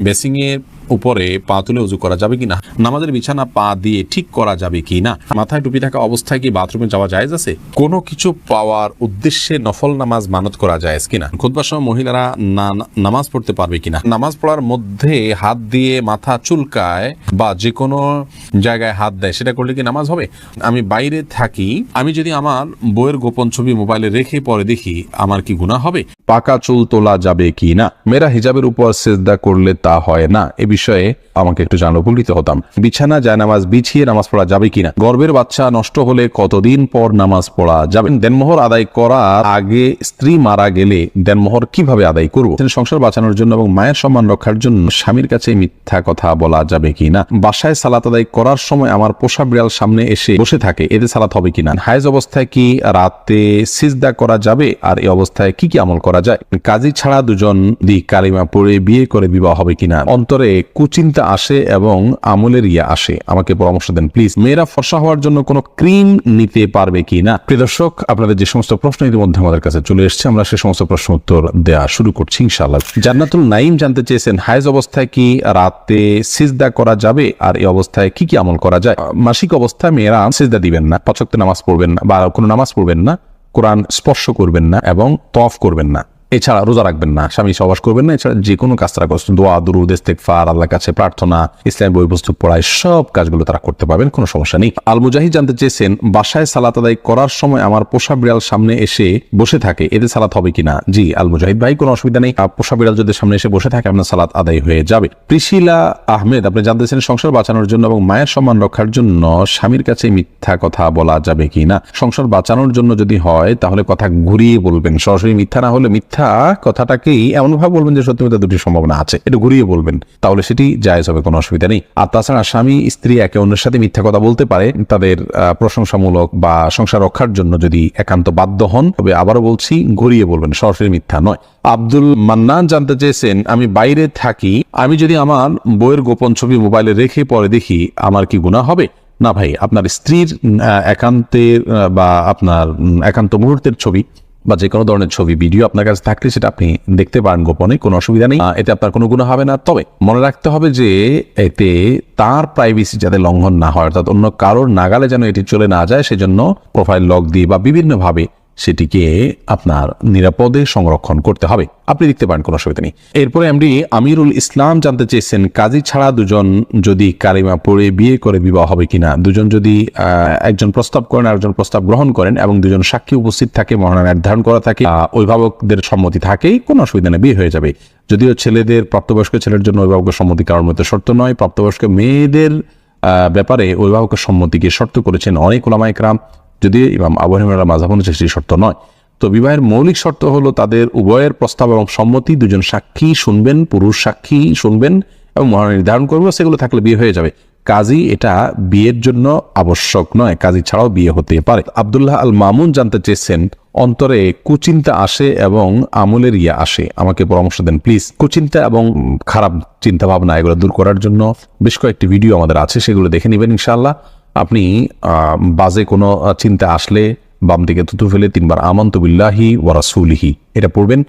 Basin এর উপরে পা তুলে উজু করা যাবে কিনা, নামাজের বিছানা পা দিয়ে ঠিক করা যাবে কিনা, মাথায় টুপি থাকা অবস্থায় কি বাথরুমে যাওয়া জায়েজ আছে, কোনো কিছু পাওয়ার উদ্দেশ্যে নফল নামাজ মানত করা জায়েজ কিনা, খুতবার সময় মহিলারা নামাজ পড়তে পারবে কিনা, নামাজ পড়ার মধ্যে হাত দিয়ে মাথা চুলকায় বা যে কোনো জায়গায় হাত দেয় সেটা করলে কি নামাজ হবে, আমি বাইরে থাকি, আমি যদি আমার বইয়ের গোপন ছবি মোবাইলে রেখে পরে দেখি আমার কি গুনাহ হবে, পাকা চুল তোলা যাবে কি না, মেয়েরা হিজাবের উপর সিজদা করলে তা হয় না, এ বিষয়ে আমাকে একটু জানলে উপকৃত হতাম, বিছানা জায়নামাজ বিছিয়ে নামাজ পড়া যাবে কিনা, গর্ভের বাচ্চা নষ্ট হলে কতদিন পর নামাজ পড়া যাবে, দেনমোহর আদায় করার আগে স্ত্রী মারা গেলে দেনমোহর কিভাবে আদায় করব, সংসার বাঁচানোর জন্য এবং মায়ের সম্মান রক্ষার জন্য স্বামীর কাছে মিথ্যা কথা বলা যাবে কিনা, বাসায় সালাত আদায় করার সময় আমার পোষা বিড়াল সামনে এসে বসে থাকে, এতে সালাত হবে কিনা, হায়েজ অবস্থায় কি রাতে সিজদা করা যাবে, আর এই অবস্থায় কি কি আমল করা যায়, কাজী ছাড়া দুজন কালিমা পড়ে বিয়ে করে বিবাহ হবে কিনা, অন্তরে কুচিন্তা আসে এবং আমলের ইয়া আসে, আমাকে পরামর্শ দেন প্লিজ, মেয়েরা ফর্সা হওয়ার জন্য কোনো ক্রিম নিতে পারবে কিনা। প্রিয় দর্শক, আপনাদের যে সমস্ত প্রশ্ন ইতিমধ্যে আমাদের কাছে চলে এসেছে, আমরা সে সমস্ত প্রশ্ন উত্তর দেওয়া শুরু করছি ইনশাআল্লাহ। জান্নাতুল নাইম জানতে চেয়েছেন, হায়েজ অবস্থায় কি রাতে সিজদা করা যাবে, আর এই অবস্থায় কি কি আমল করা যায়। মাসিক অবস্থায় মেয়েরা সিজদা দিবেন না, পাঁচ ওয়াক্ত নামাজ পড়বেন না বা কোনো নামাজ পড়বেন না, কোরআন স্পর্শ করবেন না এবং তওয়াফ করবেন না, এছাড়া রোজা রাখবেন না, স্বামী সহবাস করবেন না, এছাড়া যে কোনো কাজ তারা করছেন, দোয়া দুরুদ ইস্তেগফার, আল্লাহর কাছে প্রার্থনা, ইসলামের বই পুস্তক পড়ায় সব কাজগুলো তারা করতে পারবেন, কোনো সমস্যা নেই। আল মুজাহিদ জানতে চেয়েছেন, বাসায় সালাত আদায় করার সময় আমার পোষা বিড়াল সামনে এসে বসে থাকে, এতে সালাত হবে কিনা। জি আল মুজাহিদ ভাই, কোনো অসুবিধা নেই, পোষা বিড়াল যদি সামনে এসে বসে থাকে আপনার সালাত আদায় হয়ে যাবে। প্রিশিলা আহমেদ আপনি জানতে চেয়েছেন, সংসার বাঁচানোর জন্য এবং মায়ের সম্মান রক্ষার জন্য স্বামীর কাছে মিথ্যা কথা বলা যাবে কিনা। সংসার বাঁচানোর জন্য যদি হয় তাহলে কথা ঘুরিয়ে বলবেন, সরাসরি মিথ্যা না হলে মিথ্যা কথাটাকেই এমনভাবে বলবেন যে সত্যি মিথ্যা দুটি সম্ভাবনা আছে, এটা ঘুরিয়ে বলবেন, তাহলে সেটি জায়েজ হবে, কোনো অসুবিধা নেই। আর তাছাড়া স্বামী স্ত্রী একে অন্যের সাথে মিথ্যা কথা বলতে পারে তাদের প্রশংসামূলক বা সংসার রক্ষার জন্য যদি একান্ত বাধ্য হন, তবে আবারও বলছি ঘুরিয়ে বলবেন, সরাসরি মিথ্যা নয়। আব্দুল মান্নান জানতে চেয়েছেন, আমি বাইরে থাকি, আমি যদি আমার বইয়ের গোপন ছবি মোবাইলে রেখে পরে দেখি আমার কি গুনাহ হবে। না ভাই, আপনার স্ত্রীর একান্তের বা আপনার একান্ত মুহূর্তের ছবি বা যে কোনো ধরনের ছবি ভিডিও আপনার কাছে থাকলে সেটা আপনি দেখতে পারেন গোপনে, কোনো অসুবিধা নেই, এতে আপনার কোনো গুনাহ হবে না। তবে মনে রাখতে হবে যে এতে তার প্রাইভেসি যাতে লঙ্ঘন না হয়, অর্থাৎ অন্য কারোর নাগালে যেন এটি চলে না যায়, সেজন্য প্রোফাইল লক দিয়ে বা বিভিন্নভাবে সেটিকে আপনার নিরাপদে সংরক্ষণ করতে হবে, আপনি দেখতে পারেন, কোনো অসুবিধা নেই। এরপরে এমডি আমিরুল ইসলাম জানতে চেয়েছেন, কাজী ছাড়া দুজন যদি কালিমা পড়ে বিয়ে করে বিবাহ হবে কিনা। দুজন যদি একজন প্রস্তাব করেন আর একজন প্রস্তাব গ্রহণ করেন এবং দুজন সাক্ষী উপস্থিত থাকে, মহানা নির্ধারণ করা থাকে, অভিভাবকদের সম্মতি থাকেই, কোনো অসুবিধা নেই, বিয়ে হয়ে যাবে। যদিও ছেলেদের প্রাপ্তবয়স্ক ছেলের জন্য অভিভাবকের সম্মতি কারোর মধ্যে শর্ত নয়, প্রাপ্তবয়স্ক মেয়েদের ব্যাপারে অভিভাবকের সম্মতিকে শর্ত করেছেন অনেক উলামায়ে কেরাম, যদি ইমাম আবু হানিফার মাযহাব অনুযায়ী সেই শর্ত নয়। তো বিবাহের মৌলিক শর্ত হলো তাদের উভয়ের প্রস্তাব এবং সম্মতি, দুজন সাক্ষী শুনবেন, পুরুষ সাক্ষী শুনবেন এবং মহানা নির্ধারণ করবে, সেগুলো থাকলে বিয়ে হয়ে যাবে। কাজী এটা বিয়ের জন্য আবশ্যক নয়, কাজী ছাড়াও বিয়ে হতে পারে। আব্দুল্লাহ আল মামুন জানতে চেয়েছেন, অন্তরে কুচিন্তা আসে এবং আমলের ইয়া আসে, আমাকে পরামর্শ দেন প্লিজ। কুচিন্তা এবং খারাপ চিন্তা ভাবনা এগুলো দূর করার জন্য বেশ কয়েকটি ভিডিও আমাদের আছে, সেগুলো দেখে নেবেন ইনশাআল্লাহ। আপনি বাজে কোনো চিন্তা আসলে বাম দিকে থুতু ফেলে 3 বার আমানতু বিল্লাহি ওয়া রাসূলিহি এটা পড়বেন,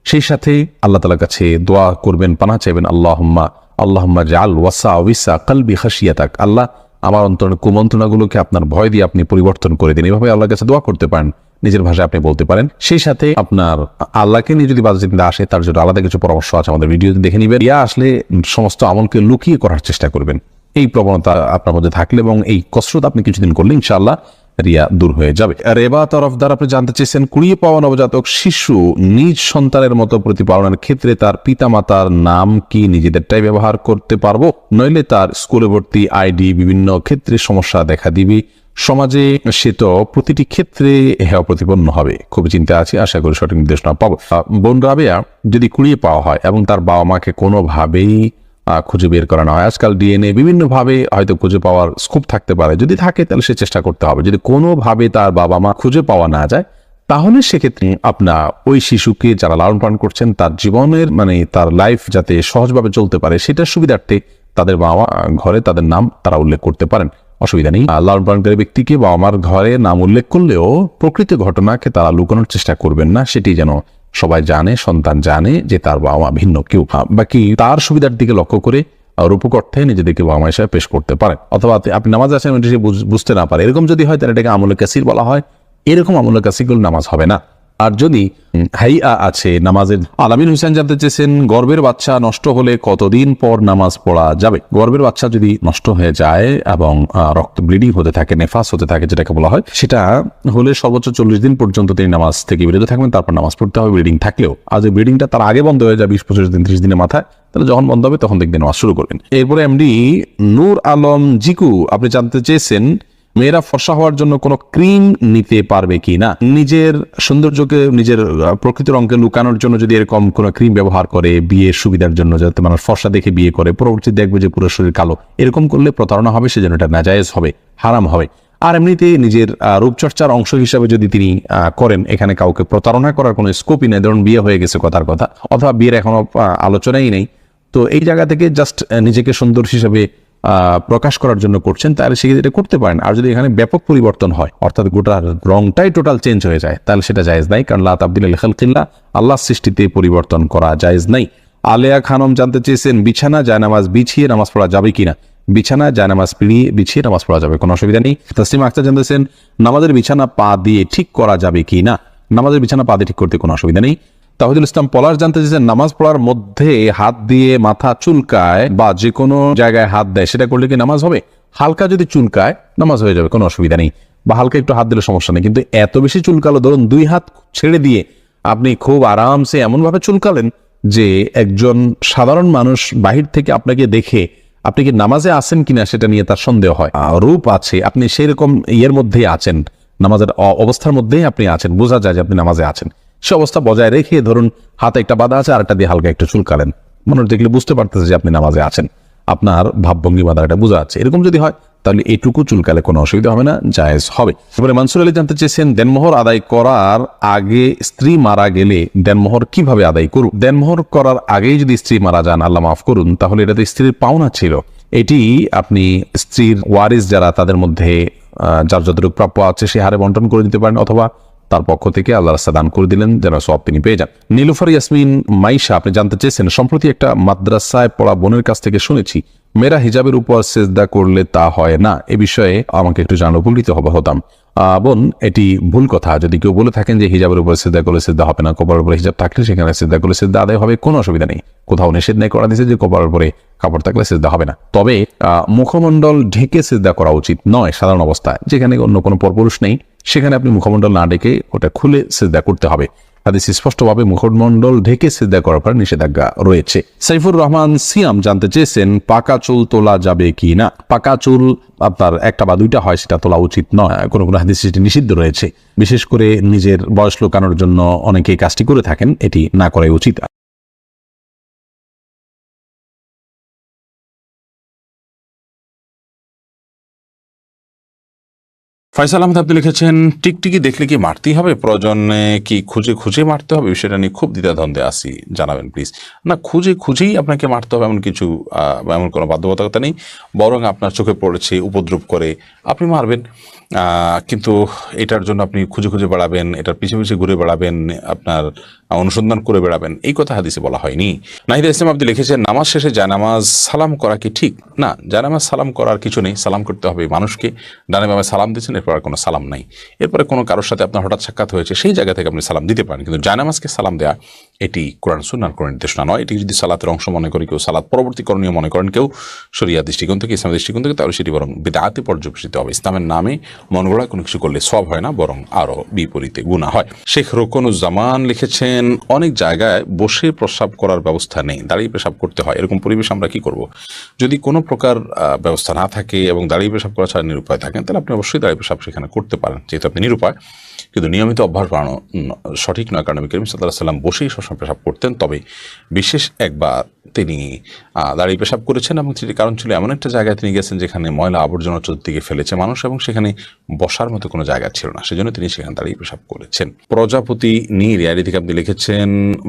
সেই সাথে আল্লাহ তাআলার কাছে দোয়া করবেন, পানাহ চাইবেন, আল্লাহুম্মা জাআল ওয়াসাওয়িসা কলবি খাশিয়াতাক, আল্লাহ আমার অন্তরের কুমন্ত্রণাগুলোকে আপনার ভয় দিয়ে আপনি পরিবর্তন করে দিন, এভাবে আল্লাহর কাছে দোয়া করতে পারেন, নিজের ভাষায় আপনি বলতে পারেন। সেই সাথে আপনার আল্লাহকে নিয়ে যদি বাজে চিন্তা আসে তার জন্য আলাদা কিছু পরামর্শ আছে, আমাদের ভিডিও দেখে নিবেন। ইয়া আসলে সমস্ত আমলকে লুকিয়ে করার চেষ্টা করবেন, এই প্রবণতা আপনার মধ্যে থাকলে এবং এই কসরত আপনি কিছুদিন করলে ইনশাআল্লাহ রিয়া দূর হয়ে যাবে। রেবা তরফদার আপনি জানতে চেয়েছেন, কুড়িয়ে পাওয়া নবজাতক শিশু নিজ সন্তানের মতো প্রতিপালনের ক্ষেত্রে তার পিতামাতার নাম কি নিজেদেরটাই ব্যবহার করতে পারবো, নইলে তার স্কুলে ভর্তি আইডি বিভিন্ন ক্ষেত্রে সমস্যা দেখা দিবে, সমাজে সে তো প্রতিটি ক্ষেত্রে হেয় প্রতিপন্ন হবে, খুবই চিন্তা আছে, আশা করি সঠিক নির্দেশনা পাবো। বোন রাবেয়া যদি কুড়িয়ে পাওয়া হয় এবং তার বাবা মাকে কোনোভাবেই খুঁজে বের করা না হয়, আজকাল ডিএনএ বিভিন্নভাবে হয়তো খুঁজে পাওয়ার স্কোপ থাকতে পারে, যদি থাকে তাহলে সে চেষ্টা করতে হবে। যদি কোনোভাবে তার বাবা মা খুঁজে পাওয়া না যায় তাহলে সেক্ষেত্রে আপনার ওই শিশুকে যারা লালন পালন করছেন তার জীবনের তার লাইফ যাতে সহজভাবে চলতে পারে সেটার সুবিধার্থে তাদের বাবা ঘরে তাদের নাম তারা উল্লেখ করতে পারেন, অসুবিধা নেই। লালন পালনকারী ব্যক্তিকে বাবা মার ঘরে নাম উল্লেখ করলেও প্রকৃত ঘটনাকে তারা লুকানোর চেষ্টা করবেন না, সেটি যেন সবাই জানে, সন্তান জানে যে তার বাবা মা ভিন্ন কেউ, বাকি তার সুবিধার দিকে লক্ষ্য করে রূপক অর্থে নিজেদেরকে বাবা মা হিসেবে পেশ করতে পারেন। অথবা আপনি নামাজ আছেন সে বুঝতে না পারে, এরকম যদি হয় তাহলে এটাকে আমলে কাসির বলা হয়। এরকম আমলে কাসিরগুলো নামাজ হবে না। আর যদি হাইয়া আছে নামাজের, আলামিন হোসেন জানতে চেয়েছেন গর্ভের বাচ্চা নষ্ট হলে কতদিন পর নামাজ পড়া যাবে? গর্ভের বাচ্চা যদি নষ্ট হয়ে যায় এবং রক্ত ব্লিডিং হতে থাকে, নেফাস হতে থাকে যেটাকে বলা হয়, সেটা হলে সর্বোচ্চ 40 দিন পর্যন্ত তিনি নামাজ থেকে বিরত থাকবেন, তারপর নামাজ পড়তে হবে ব্লিডিং থাকলেও। আর যদি ব্লিডিংটা তার আগে বন্ধ হয়ে যায় 20-25 দিন 30 দিনের মাথায়, তাহলে যখন বন্ধ হবে তখন দেখবেন নামাজ শুরু করবেন। এরপরে এমডি নূর আলম জিকু আপনি জানতে চেয়েছেন মেয়েরা ফর্সা হওয়ার জন্য কোনো ক্রিম নিতে পারবে কি না? নিজের সৌন্দর্যকে, নিজের প্রকৃত রঙকে লুকানোর জন্য যদি এরকম কোনো ক্রিম ব্যবহার করে বিয়ের সুবিধার জন্য, যাতে মানুষ ফর্সা দেখে বিয়ে করে, পরবর্তী দেখবে যে পুরো শরীর কালো, এরকম করলে প্রতারণা হবে, সেজন্য এটা নাজায়েজ হবে, হারাম হবে। আর এমনিতে নিজের রূপচর্চার অংশ হিসাবে যদি তিনি করেন, এখানে কাউকে প্রতারণা করার কোনো স্কোপই নেই। ধরুন বিয়ে হয়ে গেছে কথার কথা, অথবা বিয়ের এখনো আলোচনাই নেই, তো এই জায়গা থেকে জাস্ট নিজেকে সুন্দর হিসাবে প্রকাশ করার জন্য করছেন, তাহলে সেটা করতে পারেন। আর যদি এখানে ব্যাপক পরিবর্তন হয়, অর্থাৎ গোটা রংটাই টোটাল চেঞ্জ হয়ে যায়, তাহলে সেটা জায়েজ নাই, কারণ লা তাবদিলা লিখালকিল্লাহ, আল্লাহর সৃষ্টিতে পরিবর্তন করা জায়েজ নাই। আলেয়া খানম জানতে চেয়েছেন বিছানা জায়নামাজ বিছিয়ে নামাজ পড়া যাবে কিনা? বিছানা জায়নামাজ বিছিয়ে নামাজ পড়া যাবে, কোনো অসুবিধা নেই। তাসলিমা আক্তার জানতেছেন নামাজের বিছানা পা দিয়ে ঠিক করা যাবে কি না? নামাজের বিছানা পা দিয়ে ঠিক করতে কোনো অসুবিধা নেই। তাহিদুল ইসলাম পলাশ জানতে চেয়েছেন নামাজ পড়ার মধ্যে হাত দিয়ে মাথা চুলকায় বা যে কোনো জায়গায় হাত দেয়, সেটা করলে কি নামাজ হবে? হালকা যদি চুলকায় নামাজ হয়ে যাবে, কোনো অসুবিধা নেই, বা হালকা একটু হাত দিলে সমস্যা নেই। কিন্তু এত বেশি চুলকালো, ধরুন 2 হাত ছেড়ে দিয়ে আপনি খুব আরামসে এমনভাবে চুলকালেন যে একজন সাধারণ মানুষ বাহির থেকে আপনাকে দেখে আপনি কি নামাজে আছেন কিনা সেটা নিয়ে তার সন্দেহ হয়। রূপ আছে, আপনি সেরকম ইয়ের মধ্যেই আছেন, নামাজের অবস্থার মধ্যেই আপনি আছেন, বোঝা যায় যে আপনি নামাজে আছেন। সে অবস্থা বজায় রেখে ধরুন হাতে একটা বাধা আছে, আরেকটা দিয়ে হালকা একটু চুলকালেন, মানুষ দেখলে বুঝতে পারতেছে যে আপনি নামাজে আছেন, আপনার ভাবভঙ্গি বাধাটা বোঝা যাচ্ছে। এরকম যদি হয় তাহলে এইটুকু চুলকালে কোনো অসুবিধা হবে না, জায়েজ হবে। এবারে মানসুর আলী জানতে চেয়েছেন দেনমোহর আদায় করার আগে স্ত্রী মারা গেলে দেনমোহর কিভাবে আদায় করুন? দেনমোহর করার আগেই যদি স্ত্রী মারা যান, আল্লাহ মাফ করুন, তাহলে এটা তো স্ত্রীর পাওনা ছিল। এটি আপনি স্ত্রীর ওয়ারিস যারা, তাদের মধ্যে যার যতটুকু প্রাপ্য আছে সে হারে বন্টন করে দিতে পারেন, অথবা তার পক্ষ থেকে আল্লাহ রাস্তা দান করে দিলেন, যেন সব তিনি পেয়ে যান। নীলুফার ইয়াসমিন মাইশা আপনি জানতে চেয়েছেন সম্প্রতি একটা মাদ্রাসায় পড়া বোনের কাছ থেকে শুনেছি মেয়েরা হিজাবের উপর সেজদা করলে তা হয় না, এ বিষয়ে আমাকে একটু জানলে উপকৃত হতাম। বোন, এটি ভুল কথা। যদি কেউ বলে থাকেন যে হিজাবের উপর সেজদা করলে সেজদা হবে না, কপালের উপরে হিজাব থাকলে সেখানে সেজদা করলে সেজদা আদায় হবে, কোনো অসুবিধা নেই। কোথাও নিষেধ নেই করা দিয়েছে যে কপালের উপরে কাপড় থাকলে সেজদা হবে না। তবে মুখমণ্ডল ঢেকে সেজদা করা উচিত নয় সাধারণ অবস্থায়। যেখানে অন্য কোনো পরপুরুষ নেই সেখানে আপনি মুখমণ্ডল না ঢেকে ওটা খুলে সেজদা করতে হবে। হাদিসে স্পষ্টভাবে মুখমণ্ডল ঢেকে সিজদা করার পর নিষেধাজ্ঞা রয়েছে। সাইফুর রহমান সিয়াম জানতে চেয়েছেন পাকা চুল তোলা যাবে কি না? পাকা চুল আপনার একটা বা দুইটা হয়, সেটা তোলা উচিত নয়, কোনো কোনো হাদিসে সেটি নিষিদ্ধ রয়েছে। বিশেষ করে নিজের বয়স লুকানোর জন্য অনেকেই কাজটি করে থাকেন, এটি না করাই উচিত। ফয়সাল আহমেদ আপনি লিখেছেন টিকটিকি দেখলে কি মারতেই হবে? প্রয়োজনে কি খুঁজে খুঁজে মারতে হবে? বিষয়টা নিয়ে খুব দ্বিধাদ্বন্দ্বে আসি, জানাবেন প্লিজ। না, খুঁজে খুঁজেই আপনাকে মারতে হবে এমন কিছু, এমন কোনো বাধ্যবাধকতা নেই। বরং আপনার চোখে পড়েছে, উপদ্রব করে, আপনি মারবেন। কিন্তু এটার জন্য আপনি খুঁজে খুঁজে বেড়াবেন, এটার পিছিয়ে পিছিয়ে ঘুরে বেড়াবেন, আপনার অনুসন্ধান করে বেড়াবেন, এই কথা হাদিসে বলা হয়নি। নাহিদা ইসলাম আপনি লিখেছেন নামাজ শেষে জায়নামাজ সালাম করা কি ঠিক? না, জায়নামাজ সালাম করার কিছু নেই। সালাম করতে হবে মানুষকে। ডানে বামে সালাম দিচ্ছেন, এরপর আর কোনো সালাম নাই। এরপরে কোনো কারোর সাথে আপনার হঠাৎ সাক্ষাৎ হয়েছে, সেই জায়গা থেকে আপনি সালাম দিতে পারেন, কিন্তু জায়নামাজকে সালাম দেওয়া এটি কোরআন সুন্নাহর কোনো নির্দেশনা নয়। এটি যদি সালাতের অংশ মনে করে কেউ, সালাত পরবর্তী করণীয় মনে করেন কেউ, শরিয়া দৃষ্টিকোণ থেকে, ইসলামের দৃষ্টিকোণ থেকে, তাহলে সেটি বরং বিদআতে পর্যবেসিত হবে। ইসলামের নামে মন গড়া কোনো কিছু করলে সওয়াব হয় না, বরং আরও বিপরীতে গুনাহ হয়। শেখ রোকনুজ্জামান লিখেছেন অনেক জায়গায় বসে প্রস্রাব করার ব্যবস্থা নেই, দাঁড়িয়ে পেশাব করতে হয়, এরকম পরিবেশ আমরা কি করব? যদি কোনো প্রকার ব্যবস্থা না থাকে এবং দাঁড়িয়ে পেশাব করা ছাড়া নিরুপায় থাকেন, তাহলে আপনি অবশ্যই দাঁড়িয়ে পেশাব সেখানে করতে পারেন, যেহেতু আপনি নিরুপায়। কিন্তু নিয়মিত অভ্যাস বাড়ানো সঠিক নয়, কারণ নবী করিম সাল্লাল্লাহু আলাইহি ওয়াসাল্লাম বসেই সবসময় পেশাব করতেন। তবে বিশেষ একবার তিনি দাঁড়িয়ে পেশাব করেছেন এবং সেটির কারণ ছিল এমন একটা জায়গায় তিনি গেছেন যেখানে ময়লা আবর্জনা চতুর্দিকে ফেলেছে মানুষ এবং সেখানে বসার মতো কোনো জায়গা ছিল না, সেজন্য তিনি সেখানে দাঁড়িয়ে পেশাব করেছেন। প্রজাপতি নীর এর থেকে আপনি লিখেছেন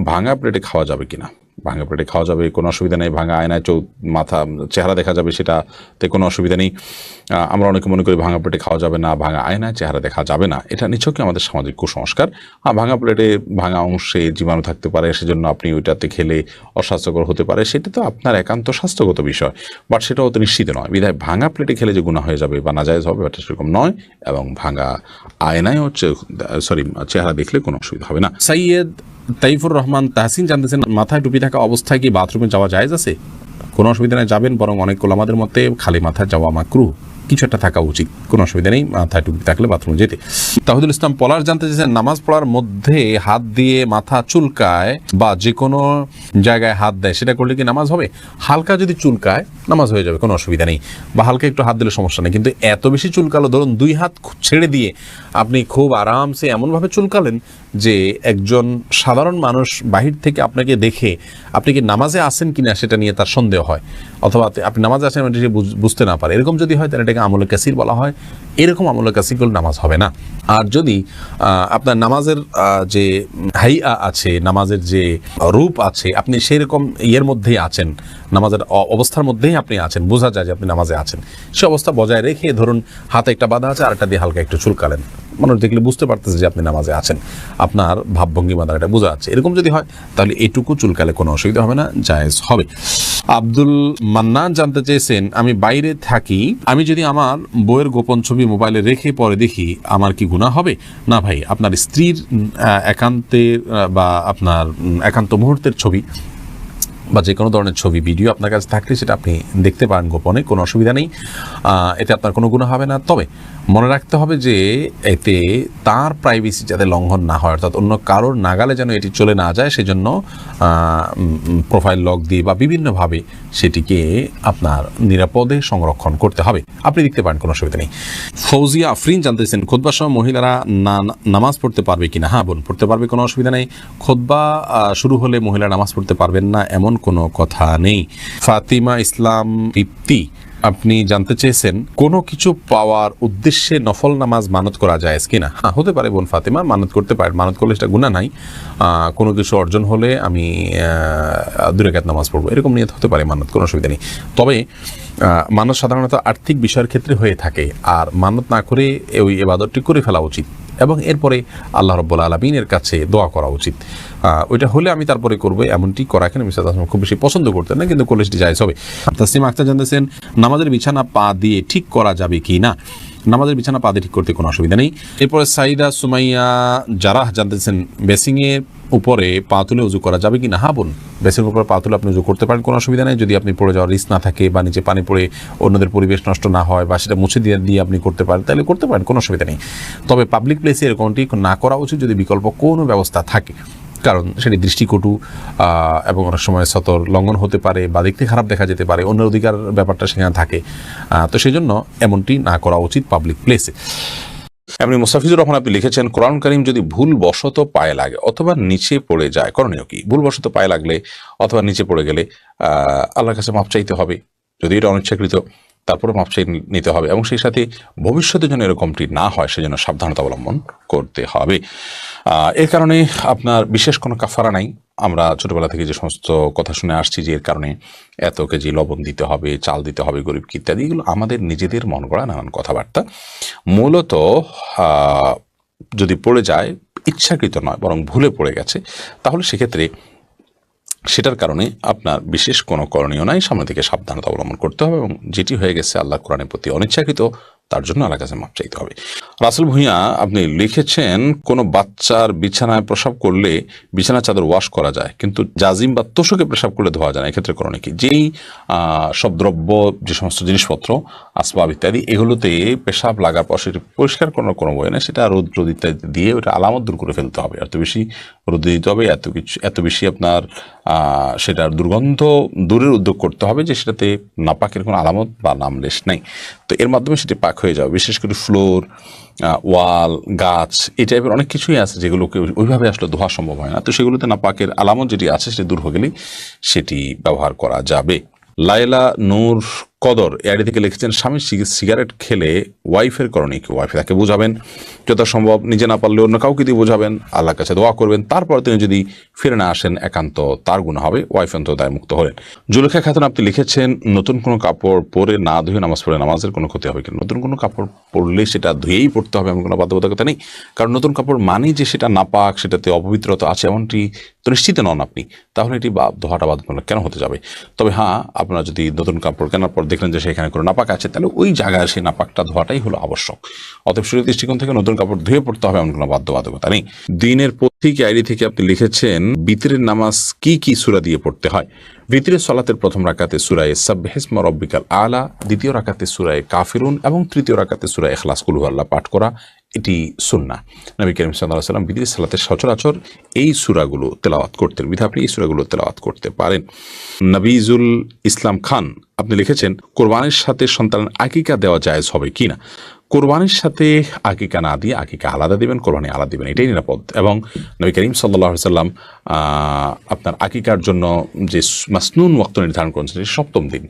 ভাঙা প্লেটে খাওয়া যাবে কিনা। ভাঙা প্লেটে খাওয়া যাবে, কোনো অসুবিধা নেই। ভাঙা আয়নায় মাথা চেহারা দেখা যাবে, সেটাতে কোনো অসুবিধা নেই। আমরা অনেকে মনে করি ভাঙা প্লেটে খাওয়া যাবে না, ভাঙা আয়নায় চেহারা দেখা যাবে না, এটা নিছকই আমাদের সামাজিক কুসংস্কার। ভাঙা প্লেটে ভাঙা অংশে জীবাণু থাকতে পারে, সেজন্য আপনি ওইটাতে খেলে অস্বাস্থ্যকর হতে পারে, সেটা তো আপনার একান্ত স্বাস্থ্যগত বিষয়, বাট সেটাও তো নিশ্চিত নয়। বিধায় ভাঙা প্লেটে খেলে যে গুনাহ হয়ে যাবে বা নাজায়েজ হবে এটা সেরকম নয়, এবং ভাঙা আয়নায় চেহারা দেখলে কোনো অসুবিধা হবে না। সৈয়দ তাইফুর রহমান তাহসিন জানতেছেন, মাথায় টুপি থাকা অবস্থায় কি বাথরুমে যাওয়া জায়েজ আছে? কোনো অসুবিধা নেই, যাবেন, বরং অনেক ওলামাদের মতে খালি মাথায় যাওয়া মাকরুহ, কিছু একটা থাকা উচিত, কোনো অসুবিধা নেই মাথায় টুপি থাকলে বাথরুমে যেতে। তাহিদুল ইসলাম পলাশ জানতে চাইছেন, নামাজ পড়ার মধ্যে হাত দিয়ে মাথা চুলকায় বা যে কোনো জায়গায় হাত দেয়, সেটা করলে কি নামাজ হবে? হালকা যদি চুলকায় নামাজ হয়ে যাবে, কোনো অসুবিধা নেই, বা হালকা একটু হাত দিলে সমস্যা নেই। কিন্তু এত বেশি চুলকালো, ধরুন 2 হাত ছেড়ে দিয়ে আপনি খুব আরামসে এমনভাবে চুলকালেন যে একজন সাধারণ মানুষ বাহির থেকে আপনাকে দেখে আপনি কি নামাজে আসেন কিনা সেটা নিয়ে তার সন্দেহ হয়, অথবা আপনি নামাজে আসেন এটা বুঝতে না পারে, এরকম যদি হয় তাহলে এটাকে আমলে কাসির বলা হয়। এরকম আমলে কাসির করলে নামাজ হবে না। আর যদি আপনার নামাজের যে হাইয়া আছে, নামাজের যে রূপ আছে, আপনি সেরকম ইয়ের মধ্যেই আছেন, নামাজের অবস্থার মধ্যেই আপনি আছেন, বোঝা যায় যে আপনি নামাজে আছেন, সে অবস্থা বজায় রেখে ধরুন হাতে একটা বাঁধা আছে, আরেকটা দিয়ে হালকা একটু চুলকালেন, মানুষ দেখলে বুঝতে পারতেছে যে আপনি নামাজে আছেন, আপনার ভাবভঙ্গি এটা বোঝা যাচ্ছে, এরকম যদি হয় তাহলে এটুকু চুলকালে কোনো অসুবিধা হবে না, জায়েজ হবে। আব্দুল মান্নান জানতে চেয়েছেন, আমি বাইরে থাকি, আমি যদি আমার বইয়ের গোপন ছবি মোবাইলে রেখে পরে দেখি, আমার কি গুনাহ হবে? না ভাই, আপনার স্ত্রীর একান্তের বা আপনার একান্ত মুহূর্তের ছবি বা যে কোনো ধরনের ছবি ভিডিও আপনার কাছে থাকলে সেটা আপনি দেখতে পারেন গোপনে, কোনো অসুবিধা নেই, এতে আপনার কোনো গুনাহ হবে না। তবে মনে রাখতে হবে যে এতে তার প্রাইভেসি যাতে লঙ্ঘন না হয়, অর্থাৎ অন্য কারোর নাগালে যেন এটি চলে না যায়, সেজন্য প্রোফাইল লক দিয়ে বা বিভিন্নভাবে সেটিকে আপনার নিরাপদে সংরক্ষণ করতে হবে। আপনি দেখতে পারেন, কোনো অসুবিধা নেই। ফৌজিয়া আফরিন জানতেছেন, খুতবার সময় মহিলারা নামাজ পড়তে পারবে কিনা? হ্যাঁ বোন, পড়তে পারবে, কোনো অসুবিধা নেই। খুতবা শুরু হলে মহিলা নামাজ পড়তে পারবেন না এমন কোনো কথা নেই। ফাতিমা ইসলাম দীপ্তি আপনি জানতে চেয়েছেন, কোনো কিছু পাওয়ার উদ্দেশ্যে নফল নামাজ মানত করা যায় কিনা? হ্যাঁ, হতে পারে বোন ফাতিমা, মানত করতে পারেন, মানত করলে সেটা গুনাহ নাই। কোনো কিছু অর্জন হলে আমি 2 রাকাত নামাজ পড়বো, এরকম নিয়ত হতে পারে মানত, কোনো অসুবিধা নেই। তবে মানত সাধারণত আর্থিক বিষয়ের ক্ষেত্রে হয়ে থাকে, আর মানত না করে ওই ইবাদতটি করে ফেলা উচিত এবং এরপরে আল্লাহ রাব্বুল আলামিনের কাছে দোয়া করা উচিত। ওইটা হলে আমি তারপরে করবো, এমনটি করা এখানে নবী সাল্লাল্লাহু আলাইহি ওয়াসাল্লাম খুব বেশি পছন্দ করতেন না, কিন্তু করলে সেটি জায়েজ হবে। তাসলিমা আক্তার জানতেছেন, নামাজের বিছানা পা দিয়ে ঠিক করা যাবে কি না? নামাজের বিছানা পা দিয়ে ঠিক করতে কোনো অসুবিধা নেই। এরপরে সাইদা সুমাইয়া জারাহ জানতেছেন, বেসিংয়ের উপরে পা তুলে উজু করা যাবে কি না? হ্যাঁ বোন, বেসিংয়ের উপরে পা তুলে আপনি উজু করতে পারেন, কোনো অসুবিধা নেই, যদি আপনি পড়ে যাওয়ার রিস্ক না থাকে বা নিচে পানি পড়ে অন্যদের পরিবেশ নষ্ট না হয় বা সেটা মুছে দিয়ে আপনি করতে পারেন, তাহলে করতে পারেন, কোনো অসুবিধা নেই। তবে পাবলিক প্লেসে এরকমটি না করা উচিত যদি বিকল্প কোনো ব্যবস্থা থাকে, কারণ সেটি দৃষ্টিকটু এবং অনেক সময় সতর লঙ্ঘন হতে পারে বা দেখতে খারাপ দেখা যেতে পারে, অন্যের অধিকার ব্যাপারটা সেখানে থাকে, তো সেই জন্য এমনটি না করা উচিত পাবলিক প্লেসে। এমনি মুস্তাফিজুর রহমান আপনি লিখেছেন, কোরআন কারীম যদি ভুল বশত পায়ে লাগে অথবা নিচে পড়ে যায়, করণীয় কি? ভুল বশত পায়ে লাগলে অথবা নিচে পড়ে গেলে আল্লাহর কাছে মাপ চাইতে হবে, যদি এটা অনিচ্ছাকৃত, তারপরে মাপ চাই নিতে হবে, এবং সেই সাথে ভবিষ্যতে যেন এরকমটি না হয় সেজন্য সাবধানতা অবলম্বন করতে হবে। এর কারণে আপনার বিশেষ কোনো কাফারা নাই। আমরা ছোটবেলা থেকে যে সমস্ত কথা শুনে আসছি যে এর কারণে এত কেজি লবণ দিতে হবে, চাল দিতে হবে গরিবকে ইত্যাদি, এগুলো আমাদের নিজেদের মন গড়া নানান কথাবার্তা। মূলত যদি পড়ে যায়, ইচ্ছাকৃত নয় বরং ভুলে পড়ে গেছে, তাহলে সেক্ষেত্রে সেটার কারণে আপনার বিশেষ কোনো করণীয় নাই, সামনে থেকে সাবধানতা অবলম্বন করতে হবে, এবং যেটি হয়ে গেছে আল্লাহ কোরআনের প্রতি অনিচ্ছাকৃত, তার জন্য আল্লাহর কাছে মাপ চাইতে হবে। রাসেল ভূঁইয়া আপনি লিখেছেন, কোনো বাচ্চার বিছানায় প্রসাব করলে বিছানা চাদর ওয়াশ করা যায়, কিন্তু জাজিম বা তোষকে প্রসাব করলে ধোয়া যায় না, এক্ষেত্রে করণীয় কি? যেই সব দ্রব্য, যে সমস্ত জিনিসপত্র, আসবাব ইত্যাদি, এগুলোতে পেশাব লাগার পর সেটি পরিষ্কার করার কোনো বই নেই, সেটা রোদ ইত্যাদি দিয়ে ওটা আলামত দূর করে ফেলতে হবে। এত বেশি রোদ দিতে হবে, এত বেশি আপনার সেটার দুর্গন্ধ দূরের উদ্যোগ করতে হবে যে সেটাতে নাপাকের কোনো আলামত বা নামলেশ নেই, তো এর মাধ্যমে সেটি পাক হয়ে যাবে, বিশেষ করে ফ্লোর, ওয়াল, গাছ, এই টাইপের অনেক কিছুই আছে যেগুলোকে ওইভাবে আসলে ধোয়া সম্ভব হয় না। তো সেগুলোতে নাপাকের আলামত যেটি আছে সেটি দূর হয়ে গেলেই সেটি ব্যবহার করা যাবে। লাইলা নূর কদর এআইডি থেকে লিখেছেন, স্বামী সিগারেট খেলে ওয়াইফের করণীয় কি? ওয়াইফ তাকে বোঝাবেন, যথাসম্ভব নিজে না পারলে অন্য কাউকে দিয়ে বোঝাবেন, আল্লাহর কাছে দোয়া করবেন, তারপর তিনি যদি ফিরে না আসেন একান্ত তার গুনাহ হবে, ওয়াইফ অন্তত দায় মুক্ত হলেন। জুলেখা খাতুন আপনি লিখেছেন, নতুন কোনো কাপড় পরে না ধুয়ে নামাজ পড়ে নামাজের কোনো ক্ষতি হবে কিনা? নতুন কোনো কাপড় পরলে সেটা ধুয়েই পড়তে হবে এমন কোনো বাধ্যবাধকতা নেই, কারণ নতুন কাপড় মানেই যে সেটা নাপাক, সেটাতে অপবিত্রতা আছে এমনটি তো নিশ্চিত নন আপনি, তাহলে এটি ধোয়াটা বাধ্যতামূলক কেন হতে যাবে? তবে হ্যাঁ, আপনারা যদি নতুন কাপড় কেনার পর দেখলেন যে সেখানে কোনো নাপাক আছে, তাহলে ওই জায়গায় সেই নাপাকটা ধোয়াটাই হলো আবশ্যক। অতএব শরীর দৃষ্টিকোণ থেকে নতুন কাপড় ধুয়ে পড়তে হবে এমন কোনো বাধ্যবাধকতা নেই। দিনের পথিক আইডি থেকে আপনি লিখেছেন, বিতরের নামাজ কি কি সূরা দিয়ে পড়তে হয়? ভিতরের সালাতের প্রথম রাকাতে সূরায়ে সাব্বিহিসমা রাব্বিকাল আলা, দ্বিতীয় রাকাতে সূরায়ে কাফিরুন এবং তৃতীয় রাকাতে সূরা ইখলাস কুল হুয়াল্লাহ পাঠ করা, এটি সুন্নাহ। নবী করিম সাল্লাল্লাহু আলাইহি ওয়াসাল্লাম ভিতরের সালাতে সচরাচর এই সূরাগুলো তেলাওয়াত করতেন, বিধায় আপনি এই সূরাগুলো তেলাওয়াত করতে পারেন। নবীজুল ইসলাম খান আপনি লিখেছেন, কোরবানির সাথে সন্তানের আকিকা দেওয়া জায়েজ হবে কিনা? কোরবানির সাথে আকিকা না দিয়ে আকিকা আলাদা দিবেন, কোরবানি আলাদা দিবেন, এটাই নিরাপদ। এবং নবী করিম সাল্লাল্লাহু আলাইহি ওয়াসাল্লাম আপনার আকিকার জন্য যে মাসনুন ওয়াক্ত নির্ধারণ করেছেন সপ্তম দিন,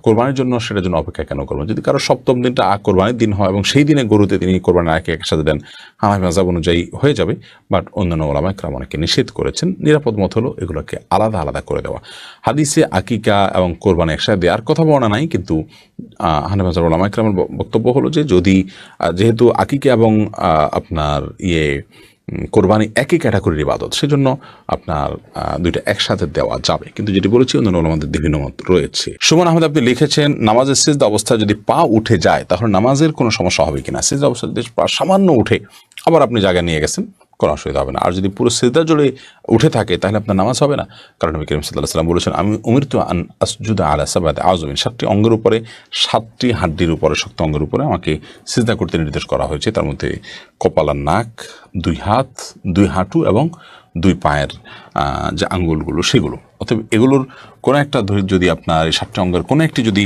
কোরবানির জন্য সেটার জন্য অপেক্ষা কেন করবেন? যদি কারো সপ্তম দিনটা কোরবানির দিন হয় এবং সেই দিনে গরুতে তিনি কোরবানির আকিকা একসাথে দেন, হানাফি মাযহাব অনুযায়ী হয়ে যাবে, বাট অন্যান্য উলামা ইকরাম অনেকে নিষেধ করেছেন। নিরাপদ মত হলো এগুলোকে আলাদা আলাদা করে দেওয়া। হাদিসে আকিকা এবং কোরবানি একসাথে দেওয়ার কথা বলা নাই, কিন্তু হানাফি মাযহাব উলামা ইকরামের বক্তব্য হলো যে যদি যেহেতু আকিকা এবং আপনার কোরবানি একই ক্যাটাগরির ইবাদত, সেজন্য আপনার দুইটা একসাথে দেওয়া যাবে, কিন্তু যেটি বলেছি অন্যান্য উলামাদের বিভিন্ন মত রয়েছে। সুমন আহমেদ আপনি লিখেছেন, নামাজের সিজদা অবস্থায় যদি পা উঠে যায় তাহলে নামাজের কোনো সমস্যা হবে কিনা? সিজদা অবস্থায় যদি পা সামান্য উঠে আবার আপনি জায়গায় নিয়ে গেছেন, কোনো অসুবিধা হবে না। আর যদি পুরো সিজদা জুড়ে উঠে থাকে তাহলে আপনার নামাজ হবে না, কারণ নবী করিম সাল্লাল্লাহু আলাইহি ওয়াসাল্লাম বলেছেন, আমি উমিরতু আন আসজুদা আলা সাবআতি আযমিন, 7টি অঙ্গের উপরে, 7টি হাড্ডির উপরে, শক্ত অঙ্গের উপরে আমাকে সিজদা করতে নির্দেশ করা হয়েছে। তার মধ্যে কপাল আর নাক, 2 হাত, 2 হাঁটু এবং 2 পায়ের যে আঙ্গুলগুলো সেগুলো। অতএব এগুলোর কোনো একটা যদি আপনার এই 7টি অঙ্গের কোনো একটি যদি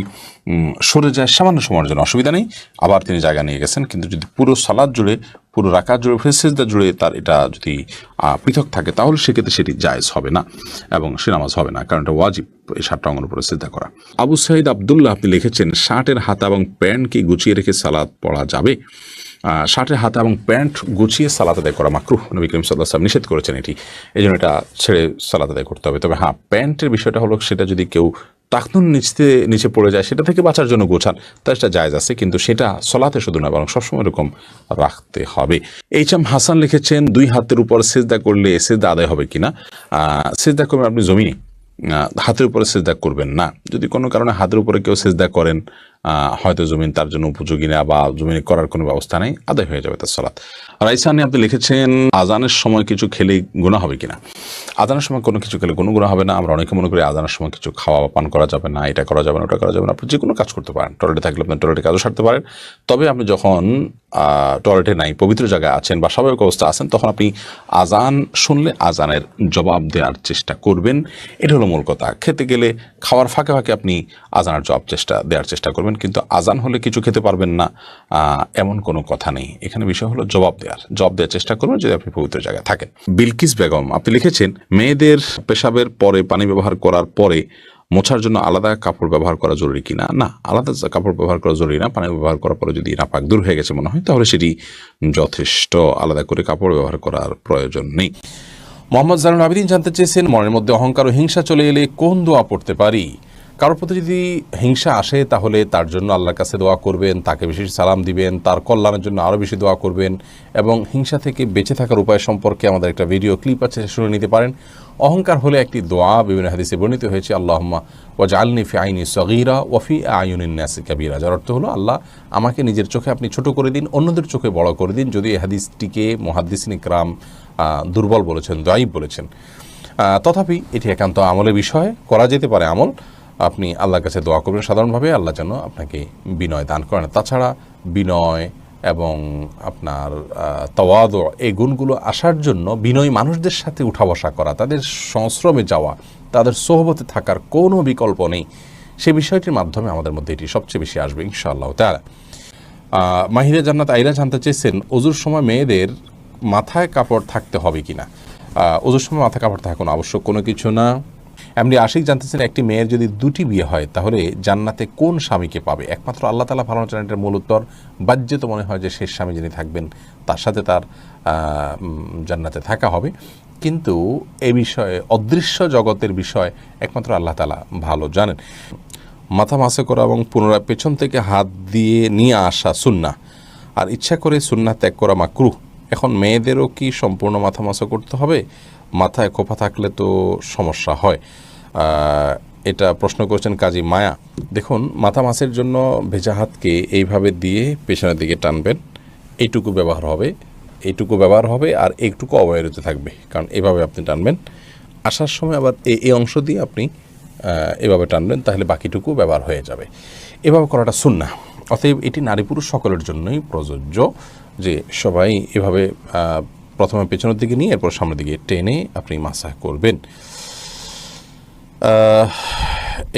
সরে যায় সামান্য সময়ের জন্য অসুবিধা নেই, আবার তিনি জায়গা নিয়ে গেছেন। কিন্তু যদি পুরো সালাত জুড়ে, পুরো রাকাত জুড়ে, সিজদা জুড়ে তার এটা যদি পৃথক থাকে তাহলে সেক্ষেত্রে সেটি জায়েজ হবে না এবং সে নামাজ হবে না, কারণ এটা ওয়াজিব এই 7টা অঙ্গের উপরে সিজদা করা। আবু সাইদ আব্দুল্লাহ আপনি লিখেছেন, শার্টের হাতা এবং প্যান্ট কি গুছিয়ে রেখে সালাত পড়া যাবে? শার্টের হাতা এবং প্যান্ট গুছিয়ে সালাত আদায় করা মাকরুহ, নবী করিম সাল্লাল্লাহু আলাইহি ওয়াসাল্লাম নিষেধ করেছেন এটি, এই জন্য এটা ছেড়ে সালাত আদায় করতে হবে। তবে হ্যাঁ, প্যান্টের বিষয়টা হলো সেটা যদি কেউ টাকনুন নিচে পড়ে যায় সেটা থেকে বাঁচার জন্য গোছান, তার সেটা জায়েজ আছে, কিন্তু সেটা সলাতে শুধু না বরং সবসময় এরকম রাখতে হবে। এইচএম হাসান লিখেছেন, 2 হাতের উপর সিজদা করলে সিজদা আদায় হবে কিনা? সিজদা করবেন আপনি জমিনে, হাতের উপরে সিজদা করবেন না। যদি কোনো কারণে হাতের উপরে কেউ সিজদা করেন, হয়তো জমিন তার জন্য উপযোগী না বা জমিনে করার কোনো ব্যবস্থা নেই, আদায় হয়ে যাবে তার সালাত। রাইসানি আপনি লিখেছেন, আজানের সময় কিছু খেলে গুনাহ হবে কিনা? আজানের সময় কোনো কিছু খেলে কোনো গুনাহ হবে না। আমরা অনেকে মনে করি আজানের সময় কিছু খাওয়া বা পান করা যাবে না, এটা করা যাবে না, ওটা করা যাবে না। আপনি যে কোনো কাজ করতে পারেন, টয়লেটে থাকলে আপনার টয়লেটে কাজও সারতে পারেন। তবে আপনি যখন টয়লেটে নাই, পবিত্র জায়গায় আছেন বা স্বাভাবিক অবস্থা আছেন, তখন আপনি আজান শুনলে আজানের জবাব দেওয়ার চেষ্টা করবেন, এটা হলো মূল কথা। খেতে গেলে খাওয়ার ফাঁকে ফাঁকে আপনি আজানের জবাব দেওয়ার চেষ্টা করবেন, কিন্তু আজান হলে কিছু খেতে পারবেন না এমন কোনো কথা নেই। এখানে বিষয় হলো জবাব দেওয়ার চেষ্টা করবেন যদি আপনি পবিত্র জায়গায় থাকেন। বিলকিস বেগম আপনি লিখেছেন, মেয়েদের পেশাবের পরে পানি ব্যবহার করার পরে মোছার জন্য আলাদা কাপড় ব্যবহার করা জরুরি কিনা? না, আলাদা কাপড় ব্যবহার করা জরুরি না। পানি ব্যবহার করার পরে যদি নাপাক দূর হয়ে গেছে মনে হয় তাহলে সেটি যথেষ্ট, আলাদা করে কাপড় ব্যবহার করার প্রয়োজন নেই। মোহাম্মদ জানুল আবেদিন জানতে চেয়েছেন, মনের মধ্যে অহংকার ও হিংসা চলে এলে কোন দোয়া পড়তে পারি? কারোর প্রতি যদি হিংসা আসে তাহলে তার জন্য আল্লাহর কাছে দোয়া করবেন, তাকে বেশি সালাম দিবেন, তার কল্যাণের জন্য আরও বেশি দোয়া করবেন, এবং হিংসা থেকে বেঁচে থাকার উপায় সম্পর্কে আমাদের একটা ভিডিও ক্লিপ আছে, শুনে নিতে পারেন। অহংকার হলে একটি দোয়া বিভিন্ন হাদিসে বর্ণিত হয়েছে, আল্লাহুম্মা ওয়াজআলনি ফি আইনি সগীরা ওয়া ফি আয়ুনিন নাসি কাবীরা, যার অর্থ হলো আল্লাহ আমাকে নিজের চোখে আপনি ছোট করে দিন, অন্যদের চোখে বড় করে দিন। যদি এই হাদিসটিকে মুহাদ্দিসিন ইকরাম দুর্বল বলেছেন, দায়ীফ বলেছেন, তথাপি এটি একান্ত আমলের বিষয়, করা যেতে পারে আমল। আপনি আল্লাহর কাছে দোয়া করবেন সাধারণভাবে, আল্লাহ যেন আপনাকে বিনয় দান করেন। তাছাড়া বিনয় এবং আপনার তাওয়াদু, এই গুণগুলো আসার জন্য বিনয়ী মানুষদের সাথে উঠা বসা করা, তাদের সংস্রবে যাওয়া, তাদের সোহবতে থাকার কোনো বিকল্প নেই। সে বিষয়টির মাধ্যমে আমাদের মধ্যে এটি সবচেয়ে বেশি আসবে ইনশাআল্লাহ তাআলা। মাহিরা জান্নাত আইরা জানতে চেয়েছেন ওজুর সময় মেয়েদের মাথায় কাপড় থাকতে হবে কিনা। ওজুর সময় মাথায় কাপড় থাকা কোনো আবশ্যক কোনো কিছু না। এমনি আশিক জানতেছেন একটি মেয়ের যদি দুটি বিয়ে হয় তাহলে জান্নাতে কোন স্বামীকে পাবে। একমাত্র আল্লাহ তাআলা ভালো জানেন। এটার মূল উত্তর বাহ্যে তো মনে হয় যে শেষ স্বামী যিনি থাকবেন তার সাথে তার জান্নাতে থাকা হবে, কিন্তু এ বিষয়ে অদৃশ্য জগতের বিষয় একমাত্র আল্লাহ তাআলা ভালো জানেন। মাথা মাসে করা এবং পুনরায় পেছন থেকে হাত দিয়ে নিয়ে আসা সুন্নাহ আর ইচ্ছা করে সুন্নাহ ত্যাগ করা মাকরুহ। এখন মেয়েদেরও কি সম্পূর্ণ মাথা মাসা করতে হবে? মাথায় খোপা থাকলে তো সমস্যা হয়। এটা প্রশ্ন করেছেন কাজী মায়া। দেখুন, মাথা মাসের জন্য ভেজা হাতকে এইভাবে দিয়ে পেছনের দিকে টানবেন, এইটুকু ব্যবহার হবে আর একটুকু অবহেলিত থাকবে, কারণ এভাবে আপনি টানবেন। আসার সময় আবার এই অংশ দিয়ে আপনি এভাবে টানবেন, তাহলে বাকিটুকু ব্যবহার হয়ে যাবে। এভাবে করাটা সুন্নাহ। অতএব এটি নারী পুরুষ সকলের জন্যই প্রযোজ্য যে সবাই এভাবে প্রথমে পেছনের দিকে নিয়ে এরপর সামনের দিকে টেনে আপনি মাসাহ করবেন।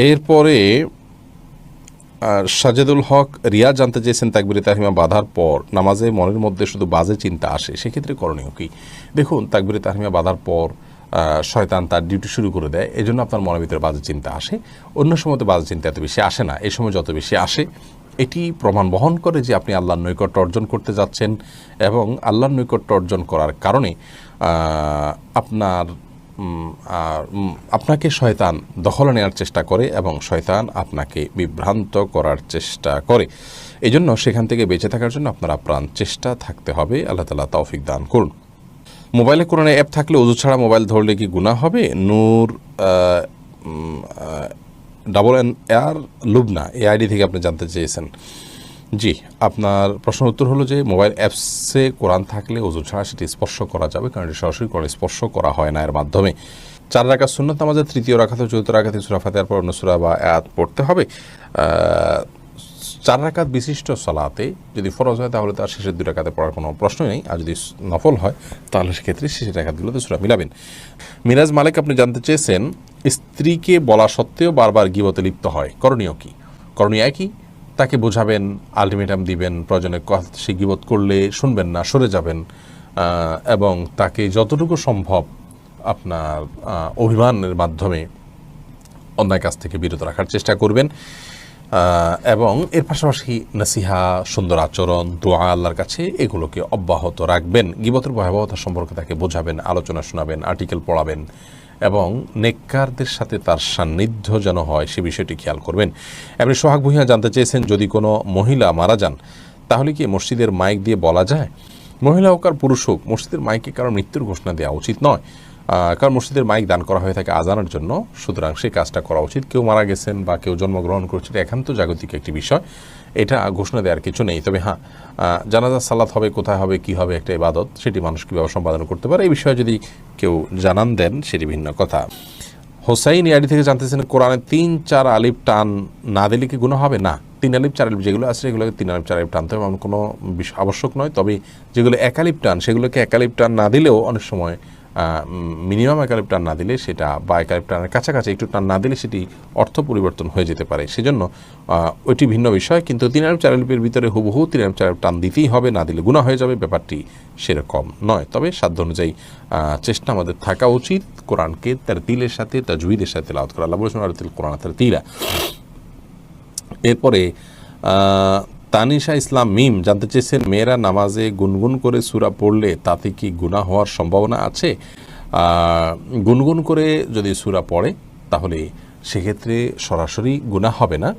এরপরে সাজেদুল হক রিয়া জানতে চেয়েছেন তাকবীরে তাহরিমা বাঁধার পর নামাজে মনের মধ্যে শুধু বাজে চিন্তা আসে, সেক্ষেত্রে করণীয় কি? দেখুন, তাকবীরে তাহরিমা বাঁধার পর শয়তান তার ডিউটি শুরু করে দেয়, এই জন্য আপনার মনের ভিতরে বাজে চিন্তা আসে। অন্য সময় তো বাজে চিন্তা এত বেশি আসে না, এই সময় যত বেশি আসে এটি প্রমাণ বহন করে যে আপনি আল্লাহর নৈকট্য অর্জন করতে যাচ্ছেন, এবং আল্লাহর নৈকট্য অর্জন করার কারণে আপনাকে শয়তান দখলে নেওয়ার চেষ্টা করে এবং শয়তান আপনাকে বিভ্রান্ত করার চেষ্টা করে। এই জন্য সেখান থেকে বেঁচে থাকার জন্য আপনার আপ্রাণ চেষ্টা থাকতে হবে। আল্লাহ তাআলা তৌফিক দান করুন। মোবাইলে কোরআনের অ্যাপ থাকলে ওযু ছাড়া মোবাইল ধরলে কি গুনাহ হবে? নূর AR লুবনা এই আইডি থেকে আপনি জানতে চেয়েছেন। জি, আপনার প্রশ্নের উত্তর হলো যে মোবাইল অ্যাপসে কোরআন থাকলে ওযু ছাড়া সেটি স্পর্শ করা যাবে, কারণ এটি সরাসরি কোরআন স্পর্শ করা হয় না এর মাধ্যমে। 4 রাকাত সুন্নাত নামাজের তৃতীয় রাকাত ও চতুর্থ রাকাতে সূরা ফাতিহার পর অন্য সূরা বা আয়াত পড়তে হবে। 4 রাকাত বিশিষ্ট সালাতে যদি ফরজ হয় তাহলে তার শেষের 2 রাকাতে পড়ার কোনো প্রশ্নই নেই, আর যদি নফল হয় তাহলে সেক্ষেত্রে শেষের রাকাতগুলোতে সূরা মিলাবেন। মিরাজ মালিক আপনি জানতে চেয়েছেন স্ত্রীকে বলা সত্ত্বেও বারবার গীবতে লিপ্ত হয়, করণীয় কি? করণীয় একই, তাকে বোঝাবেন, আলটিমেটাম দিবেন, প্রয়োজনে সে গীবত করলে শুনবেন না, সরে যাবেন, এবং তাকে যতটুকু সম্ভব আপনার অভিমানের মাধ্যমে অন্যায় কাজ থেকে বিরত রাখার চেষ্টা করবেন, এবং এর পাশাপাশি নসিহা, সুন্দর আচরণ, দোয়া আল্লাহর কাছে এগুলোকে অব্যাহত রাখবেন। গীবতের ভয়াবহতা সম্পর্কে তাকে বোঝাবেন, আলোচনা শোনাবেন, আর্টিকেল পড়াবেন, এবং নেককারদের সাথে তার সান্নিধ্য যেন হয় সে বিষয়টি খেয়াল করবেন। এমনি সোহাগ ভূঁইয়া জানতে চেয়েছেন যদি কোনো মহিলা মারা যান তাহলে কি মসজিদের মাইক দিয়ে বলা যায়? মহিলা হোক আর পুরুষ হোক, মসজিদের মাইকে কারণ মৃত্যুর ঘোষণা দেওয়া উচিত নয়, কারণ মসজিদের মাইক দান করা হয়ে থাকে আজানের জন্য, সুতরাং সেই কাজটা করা উচিত। কেউ মারা গেছেন বা কেউ জন্মগ্রহণ করছে, একান্ত জাগতিক একটি বিষয়, এটা ঘোষণা দেওয়ার কিছু নেই। তবে হ্যাঁ, জানাজা সালাত হবে, কোথায় হবে, কী হবে, একটা ইবাদত, সেটি মানুষ কীভাবে সম্পাদন করতে পারে এই বিষয়ে যদি কেউ জানান দেন সেটি ভিন্ন কথা। হোসাইন ইয়াডি থেকে জানতেছেন কোরআনে 3-4 আলিফ টান না দিলে কি গুনাহ হবে? না, 3 আলিফ 4 আলিফ যেগুলো আছে সেগুলোকে 3 আলিফ 4 আলিফ টানতে হবে, এমন কোনো আবশ্যক নয়। তবে যেগুলো 1 আলিফ টান সেগুলোকে 1 আলিফ টান না দিলেও অনেক সময় মিনিমাম 1 আলিফ টান না দিলে সেটা, বা 1 আলিফ টানের কাছাকাছি একটু টান না দিলে সেটি অর্থ পরিবর্তন হয়ে যেতে পারে, সেজন্য ওইটি ভিন্ন বিষয়। কিন্তু 3 আলিফ 4 আলিফের ভিতরে হুবহু 3 আলিফ 4 আলিফ টান দিতেই হবে, না দিলে গুনাহ হয়ে যাবে, ব্যাপারটি সেরকম নয়। তবে সাধ্য অনুযায়ী চেষ্টা আমাদের থাকা উচিত কোরআনকে তারতিলের সাথে, তাজউইদের সাথে তেলাওয়াত করা। আল্লাহ বলেছেন আরতিল কোরআন তারতিলা। এরপরে তানিশা ইসলাম মিম জানতে চেয়েছেন মেয়েরা নামাজে গুনগুন করে সূরা পড়লে তাতে কি গুনাহ হওয়ার সম্ভাবনা আছে? গুনগুন করে যদি সূরা পড়ে তাহলে সেক্ষেত্রে সরাসরি গুনাহ হবে না,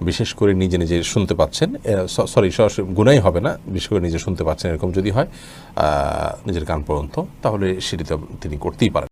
বিশেষ করে নিজে নিজে শুনতে পাচ্ছেন, সরাসরি গুনাহই হবে না, বিশেষ করে নিজে শুনতে পাচ্ছেন এরকম যদি হয় নিজের কান পর্যন্ত, তাহলে সেটি তো তিনি করতেই পারেন।